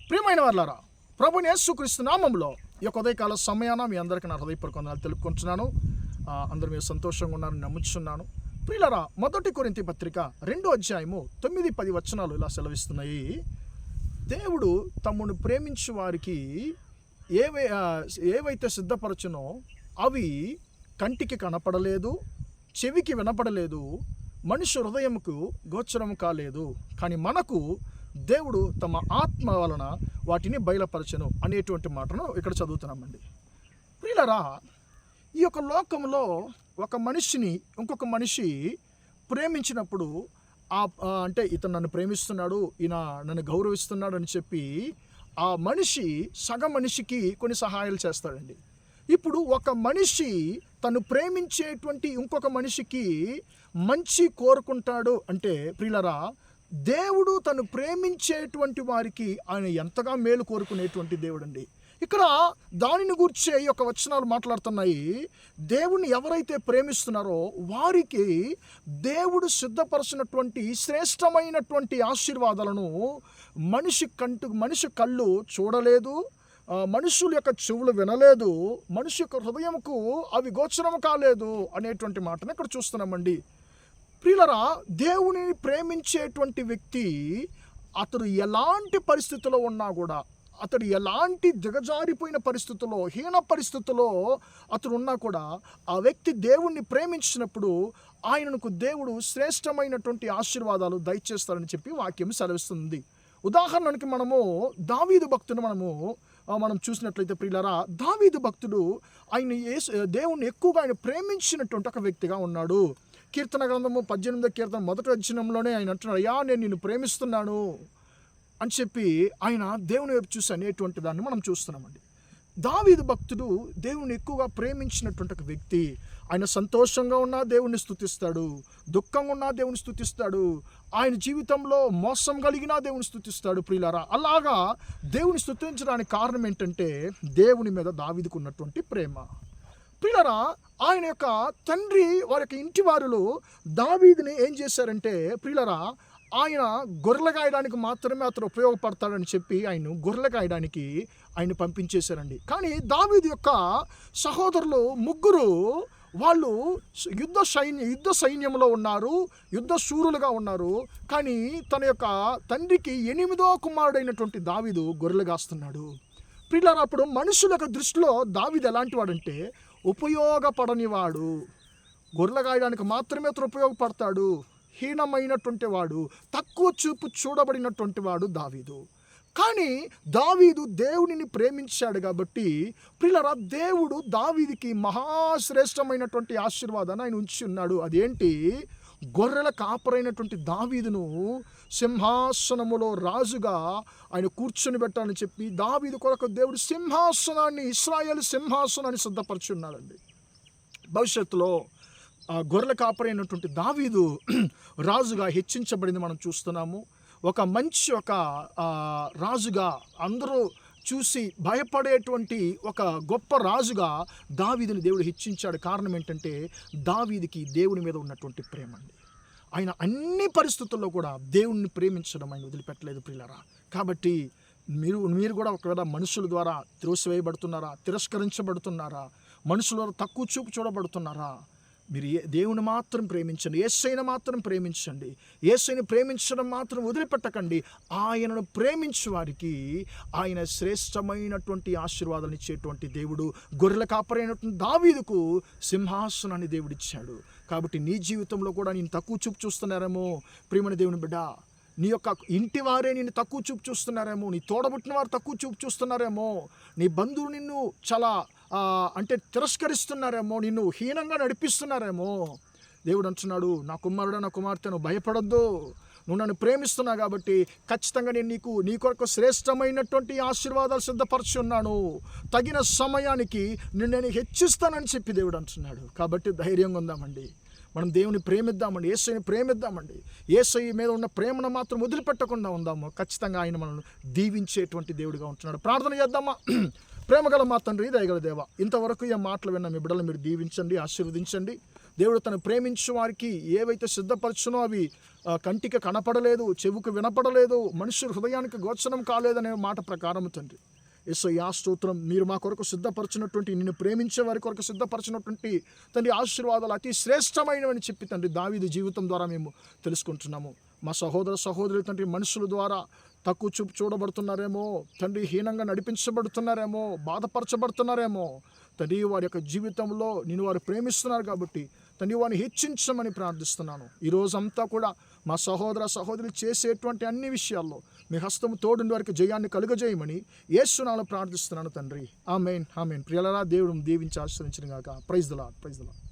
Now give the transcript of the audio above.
ప్రియమైన వారలారా, ప్రభువైన యేసుక్రీస్తు నామములో ఈ యొక్క ఉదయకాల సమయాన మీ అందరికీ నా హృదయపూర్వక వందనాలు తెలుపుకుంటున్నాను. అందరూ మీరు సంతోషంగా ఉన్నారని నమ్ముచున్నాను. ప్రియులారా, 1 కొరింథీ పత్రిక 2వ అధ్యాయము 9-10 వచనాలు ఇలా సెలవిస్తున్నాయి. దేవుడు తమ్మును ప్రేమించు వారికి ఏవైతే సిద్ధపరచునో అవి కంటికి కనపడలేదు, చెవికి వినపడలేదు, మనుష్య హృదయముకు గోచరము కాలేదు. కానీ మనకు దేవుడు తమ ఆత్మ వలన వాటిని బయలుపరచను అనేటువంటి మాటను ఇక్కడ చదువుతున్నామండి. ప్రియులారా, ఈ యొక్క లోకంలో ఒక మనిషిని ఇంకొక మనిషి ప్రేమించినప్పుడు అంటే ఇతను నన్ను ప్రేమిస్తున్నాడు, ఈయన నన్ను గౌరవిస్తున్నాడు అని చెప్పి ఆ మనిషి సగం మనిషికి కొన్ని సహాయాలు చేస్తాడండి. ఇప్పుడు ఒక మనిషి తను ప్రేమించేటువంటి ఇంకొక మనిషికి మంచి కోరుకుంటాడు అంటే ప్రియులారా, దేవుడు తను ప్రేమించేటువంటి వారికి ఆయన ఎంతగా మేలు కోరుకునేటువంటి దేవుడండి. ఇక్కడ దానిని గూర్చే ఈ యొక్క వచనాలు మాట్లాడుతున్నాయి. దేవుణ్ణి ఎవరైతే ప్రేమిస్తున్నారో వారికి దేవుడు సిద్ధపరచినటువంటి శ్రేష్టమైనటువంటి ఆశీర్వాదాలను మనిషి కళ్ళు చూడలేదు, మనుషుల యొక్క చెవులు వినలేదు, మనిషి యొక్క హృదయంకు అవి గోచరం కాలేదు అనేటువంటి మాటను ఇక్కడ చూస్తున్నామండి. ప్రియులారా, దేవునిని ప్రేమించేటువంటి వ్యక్తి అతడు ఎలాంటి పరిస్థితుల్లో ఉన్నా కూడా, అతడు ఎలాంటి దిగజారిపోయిన పరిస్థితుల్లో, హీన పరిస్థితుల్లో అతడు ఉన్నా కూడా ఆ వ్యక్తి దేవుణ్ణి ప్రేమించినప్పుడు ఆయనకు దేవుడు శ్రేష్టమైనటువంటి ఆశీర్వాదాలు దయచేస్తారని చెప్పి వాక్యం సెలవిస్తుంది. ఉదాహరణకి మనము దావీదు భక్తుడు మనం చూసినట్లయితే ప్రియులారా, దావీదు భక్తుడు దేవుణ్ణి ఎక్కువగా ఆయన ప్రేమించినటువంటి ఒక వ్యక్తిగా ఉన్నాడు. కీర్తన గ్రంథము 18వ కీర్తన 1వ వచనంలోనే ఆయన అంటున్నాడు, అయ్యా నేను నిన్ను ప్రేమిస్తున్నాను అని చెప్పి ఆయన దేవుని వైపు చూసి అనేటువంటి దాన్ని మనం చూస్తున్నామండి. దావీదు భక్తుడు దేవుని ఎక్కువగా ప్రేమించినటువంటి ఒక వ్యక్తి. ఆయన సంతోషంగా ఉన్నా దేవుణ్ణి స్తుతిస్తాడు, దుఃఖంగా ఉన్నా దేవుని స్తుతిస్తాడు, ఆయన జీవితంలో మోసం కలిగినా దేవుని స్తుతిస్తాడు. ప్రియులారా, అలాగా దేవుని స్తుతించడానికి కారణం ఏంటంటే దేవుని మీద దావీదుకు ఉన్నటువంటి ప్రేమ. ప్రియులారా, ఆయన యొక్క తండ్రి వారి యొక్క ఇంటి వారులు దావీదుని ఏం చేశారంటే ప్రియులారా, ఆయన గొర్రెలు కాయడానికి మాత్రమే అతను ఉపయోగపడతాడని చెప్పి ఆయన గొర్రెలు కాయడానికి ఆయన పంపించేశారండి. కానీ దావీదు యొక్క సహోదరులు ముగ్గురు వాళ్ళు యుద్ధ సైన్యంలో ఉన్నారు, యుద్ధ శూరులుగా ఉన్నారు. కానీ తన యొక్క తండ్రికి 8వ కుమారుడైనటువంటి దావీదు గొర్రెలు కాస్తున్నాడు. ప్రియులారా, అప్పుడు మనుషుల యొక్క దృష్టిలో దావీదు ఎలాంటి వాడంటే ఉపయోగపడని వాడు, గొర్రెలు కాయడానికి మాత్రమే అతను ఉపయోగపడతాడు, హీనమైనటువంటి వాడు, తక్కువ చూపు చూడబడినటువంటి వాడు దావీదు. కానీ దావీదు దేవునిని ప్రేమించాడు కాబట్టి ప్రియులారా, దేవుడు దావీదుకి మహాశ్రేష్టమైనటువంటి ఆశీర్వాదాన్ని ఆయన ఉంచి ఉన్నాడు. అదేంటి? గొర్రెల కాపరైనటువంటి దావీదును సింహాసనములో రాజుగా ఆయన కూర్చొని పెట్టాలని చెప్పి దావీదు కొరకు దేవుడు ఇశ్రాయేలు సింహాసనాన్ని సిద్ధపరిచి ఉన్నాడండి. భవిష్యత్తులో గొర్రెల కాపరైనటువంటి దావీదు రాజుగా హెచ్చించబడింది మనం చూస్తున్నాము. ఒక రాజుగా అందరూ చూసి భయపడేటువంటి ఒక గొప్ప రాజుగా దావీదుని దేవుడు హెచ్చించాడు. కారణం ఏంటంటే దావీదుకి దేవుని మీద ఉన్నటువంటి ప్రేమ అండి. ఆయన అన్ని పరిస్థితుల్లో కూడా దేవుణ్ణి ప్రేమించడం ఆయన వదిలిపెట్టలేదు ప్రియులారా. కాబట్టి మీరు కూడా ఒకవేళ మనుషుల ద్వారా త్రోసివేయబడుతున్నారా, తిరస్కరించబడుతున్నారా, మనుషుల ద్వారా తక్కువ చూపు చూడబడుతున్నారా, మీరు దేవుని మాత్రం ప్రేమించండి, యేసయ్యను మాత్రం ప్రేమించండి. యేసయ్యను ప్రేమించడం మాత్రం వదిలిపెట్టకండి. ఆయనను ప్రేమించే వారికి ఆయన శ్రేష్టమైనటువంటి ఆశీర్వాదాలు ఇచ్చేటువంటి దేవుడు. గొర్రెల కాపరైనటువంటి దావీదుకు సింహాసనాన్ని దేవుడిచ్చాడు. కాబట్టి నీ జీవితంలో కూడా నేను తక్కువ చూపు చూస్తున్నారేమో ప్రియమైన దేవుని బిడ్డ, నీ యొక్క ఇంటి వారే నిన్ను తక్కువ చూపు చూస్తున్నారేమో, నీ తోడబుట్టిన వారు తక్కువ చూపు చూస్తున్నారేమో, నీ బంధువులు నిన్ను చాలా తిరస్కరిస్తున్నారేమో, నిన్ను హీనంగా నడిపిస్తున్నారేమో. దేవుడు అంటున్నాడు, నా కుమారుడు నా కుమార్తె నువ్వు భయపడొద్దు, నువ్వు నన్ను ప్రేమిస్తున్నావు కాబట్టి ఖచ్చితంగా నేను నీ కొరకు శ్రేష్టమైనటువంటి ఆశీర్వాదాలు సిద్ధపరిచి ఉన్నాను, తగిన సమయానికి నేను హెచ్చిస్తానని చెప్పి దేవుడు అంటున్నాడు. కాబట్టి ధైర్యంగా ఉందామండి, మనం దేవుని ప్రేమిద్దామండి, యేసయ్యని ప్రేమిద్దామండి. యేసయ్య మీద ఉన్న ప్రేమను మాత్రం వదిలిపెట్టకుండా ఉందాము. ఖచ్చితంగా ఆయన మనల్ని దీవించేటువంటి దేవుడిగా ఉంటున్నాడు. ప్రార్థన చేద్దామా? ప్రేమగల మా తండ్రి, దయగల దేవ, ఇంతవరకు ఈ మాటలు విన్న మీ బిడ్డలు మీరు దీవించండి, ఆశీర్వదించండి. దేవుడు తను ప్రేమించు వారికి ఏవైతే సిద్ధపరచునో అవి కంటికి కనపడలేదు, చెవుకు వినపడలేదు, మనుషుల హృదయానికి గోచరం కాలేదనే మాట ప్రకారం తండ్రి యేసయ్యా స్తోత్రం. మీరు మా కొరకు సిద్ధపరచినటువంటి, నిన్ను ప్రేమించే వారి కొరకు సిద్ధపరచినటువంటి తండ్రి ఆశీర్వాదాలు అతి శ్రేష్టమైనవని చెప్పి తండ్రి దావీదు జీవితం ద్వారా మేము తెలుసుకుంటున్నాము. మా సహోదర సహోదరులు తండ్రి మనుషుల ద్వారా తక్కువ చూపు చూడబడుతున్నారేమో, తండ్రి హీనంగా నడిపించబడుతున్నారేమో, బాధపరచబడుతున్నారేమో తండ్రి, వారి యొక్క జీవితంలో నేను వారు ప్రేమిస్తున్నారు కాబట్టి తండ్రి వారిని హెచ్చించమని ప్రార్థిస్తున్నాను. ఈ రోజంతా కూడా మా సహోదర సహోదరులు చేసేటువంటి అన్ని విషయాల్లో మీ హస్తము తోడుండి వారికి జయాన్ని కలుగజేయమని యేసు నామములో ప్రార్థిస్తున్నాను తండ్రి. ఆమేన్ ఆమేన్. ప్రియలారా, దేవుడు దీవించి ఆశీర్వదించును గాక. Praise the lord.